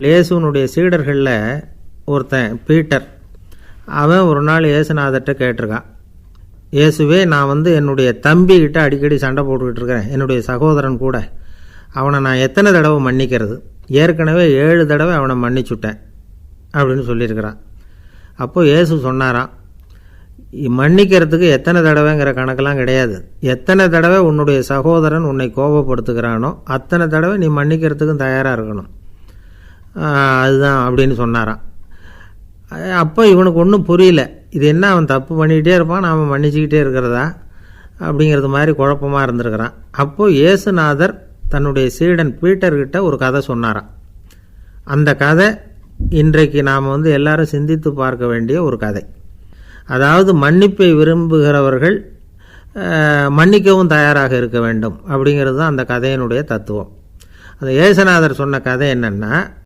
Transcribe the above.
இயேசுனுடைய சீடர்களில் ஒருத்தன் பீட்டர், அவன் ஒரு நாள் இயேசுநாதர்கிட்ட கேட்டிருக்கான், இயேசுவே, நான் என்னுடைய தம்பிக்கிட்ட அடிக்கடி சண்டை போட்டுக்கிட்டு இருக்கிறேன், என்னுடைய சகோதரன் கூட. அவனை நான் எத்தனை தடவை மன்னிக்கிறது? ஏற்கனவே 7 தடவை அவனை மன்னிச்சுட்டேன் அப்படின்னு சொல்லியிருக்கிறான். அப்போது இயேசு சொன்னாராம், மன்னிக்கிறதுக்கு எத்தனை தடவைங்கிற கணக்கெல்லாம் கிடையாது. எத்தனை தடவை உன்னுடைய சகோதரன் உன்னை கோபப்படுத்துகிறானோ அத்தனை தடவை நீ மன்னிக்கிறதுக்கும் தயாராக இருக்கணும், அதுதான் அப்படின்னு சொன்னாராம். அப்போ இவனுக்கு ஒன்றும் புரியல, இது என்ன அவன் தப்பு பண்ணிக்கிட்டே இருப்பான், நாம் மன்னிச்சுக்கிட்டே இருக்கிறதா அப்படிங்கிறது மாதிரி குழப்பமாக இருந்திருக்கிறான். அப்போது இயேசுநாதர் தன்னுடைய சீடன் பீட்டர்கிட்ட ஒரு கதை சொன்னாராம். அந்த கதை இன்றைக்கு நாம் எல்லாரும் சிந்தித்து பார்க்க வேண்டிய ஒரு கதை. அதாவது மன்னிப்பை விரும்புகிறவர்கள் மன்னிக்கவும் தயாராக இருக்க வேண்டும் அப்படிங்கிறது தான் அந்த கதையினுடைய தத்துவம். அந்த இயேசுநாதர் சொன்ன கதை என்னென்னா,